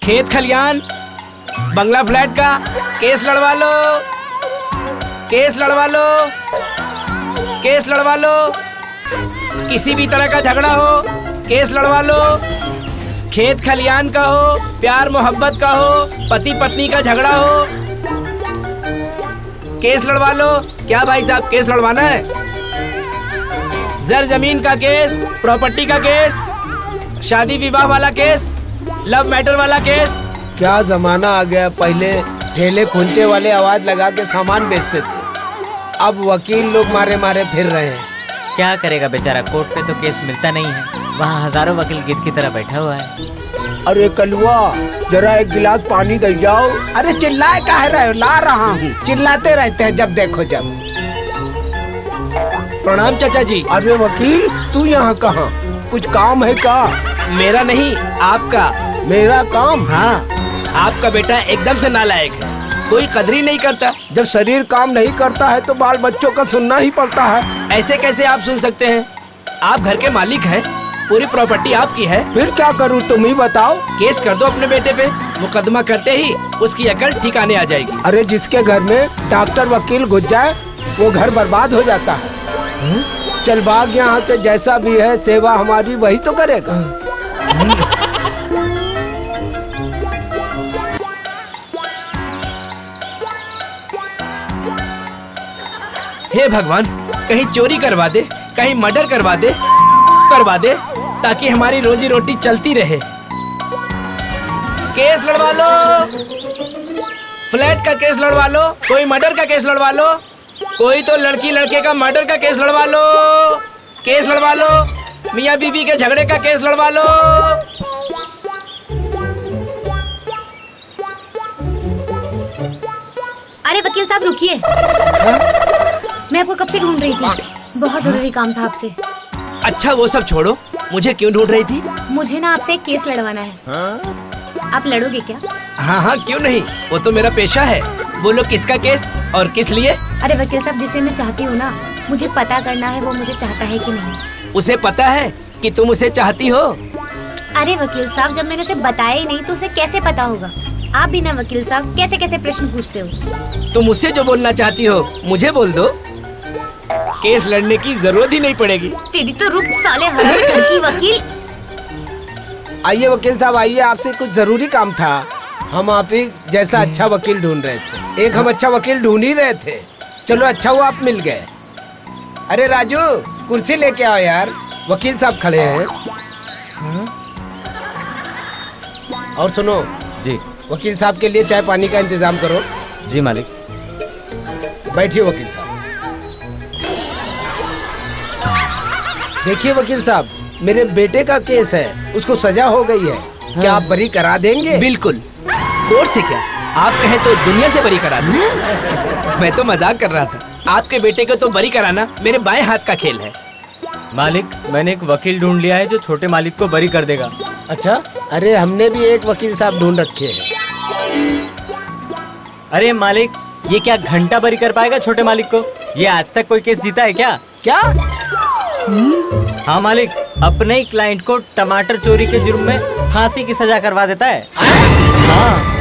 खेत खलियान, बंगला फ्लैट का केस लड़वा लो, केस लड़वा लो, केस लड़वा लो। किसी भी तरह का झगड़ा हो, केस लड़वा लो। खेत खलियान का हो, प्यार मोहब्बत का हो, पति पत्नी का झगड़ा हो, केस लड़वा लो। क्या भाई साहब, केस लड़वाना है? जर जमीन का केस, प्रॉपर्टी का केस, शादी विवाह वाला केस, लव मैटर वाला केस। क्या जमाना आ गया। पहले ठेले खुंचे वाले आवाज लगा के सामान बेचते थे, अब वकील लोग मारे मारे फिर रहे हैं। क्या करेगा बेचारा, कोर्ट पे तो केस मिलता नहीं है, वहाँ हजारों वकील गिद्ध की तरह बैठा हुआ है। अरे कलुआ, जरा एक गिलास पानी दे जाओ। अरे चिल्लाए काहे रहे हो? ला रहा हूँ। चिल्लाते रहते हैं जब देखो जब। प्रणाम चाचा जी। अरे वकील, तू यहाँ कहाँ? कुछ काम है का? मेरा नहीं, आपका। मेरा काम? हाँ, आपका बेटा एकदम से नालायक है, कोई कदर ही नहीं करता। जब शरीर काम नहीं करता है तो बाल बच्चों का सुनना ही पड़ता है। ऐसे कैसे आप सुन सकते हैं? आप घर के मालिक हैं, पूरी प्रॉपर्टी आपकी है। फिर क्या करूँ, तुम ही बताओ। केस कर दो अपने बेटे पे, मुकदमा करते ही उसकी अकल ठिकाने आ जाएगी। अरे जिसके घर में डॉक्टर वकील घुस जाए वो घर बर्बाद हो जाता है। चल भाग यहाँ से, जैसा भी है सेवा हमारी वही तो करेगा। हे भगवान, कहीं चोरी करवा दे, कहीं मर्डर करवा दे, ताकि हमारी रोजी रोटी चलती रहे। केस लड़वा लो, फ्लैट का केस लड़वा लो, कोई मर्डर का केस लड़वा लो, कोई तो लड़की लड़के का मर्डर का केस लड़वा लो, केस लड़वा लो, मियाँ बीवी के झगड़े का केस लड़वा लो। अरे वकील साहब रुकिए। मैं आपको कब से ढूंढ रही थी, बहुत जरूरी काम था आपसे। अच्छा वो सब छोड़ो, मुझे क्यों ढूंढ रही थी? मुझे ना आपसे एक केस लड़वाना है। आप लड़ोगे क्या? हाँ हाँ, क्यों नहीं, वो तो मेरा पेशा है। बोलो किसका केस और किस लिए? अरे वकील साहब, जिसे मैं चाहती हूँ ना, मुझे पता करना है वो मुझे चाहता है कि नहीं। उसे पता है कि तुम उसे चाहती हो? अरे वकील साहब, जब मैंने उसे बताया ही नहीं तो उसे कैसे पता होगा? आप भी ना वकील साहब कैसे कैसे प्रश्न पूछते हो। तुम मुझसे जो बोलना चाहती हो मुझे बोल दो, केस लड़ने की जरूरत ही नहीं पड़ेगी। तेरी तो रुक साले हरामी वकील। आइए वकील साहब आइए, आपसे कुछ जरूरी काम था। हम आप ही जैसा अच्छा वकील ढूंढ रहे थे। एक हम अच्छा वकील ढूंढ ही रहे थे। चलो अच्छा हुआ आप मिल गए। अरे राजू, कुर्सी लेके आओ यार, वकील साहब खड़े हैं। और सुनो जी। वकील साहब के लिए चाय पानी का इंतजाम करो। जी मालिक। बैठिए वकील साहब। देखिए वकील साहब, मेरे बेटे का केस है, उसको सजा हो गई है। हाँ। क्या आप बरी करा देंगे? बिल्कुल, कोर्ट से क्या, आप कहें तो दुनिया से बरी करा दूं। मैं तो मजाक कर रहा था। आपके बेटे को तो बरी कराना मेरे बाएं हाथ का खेल है। मालिक, मैंने एक वकील ढूंढ लिया है जो छोटे मालिक को बरी कर देगा। अच्छा, अरे हमने भी एक वकील साहब ढूंढ रखे हैं। अरे मालिक, ये क्या घंटा बरी कर पाएगा छोटे मालिक को? ये आज तक कोई केस जीता है क्या? क्या? हाँ मालिक, अपने ही क्लाइंट को टमाटर चोरी के जुर्म में फांसी की सजा करवा देता है। हाँ।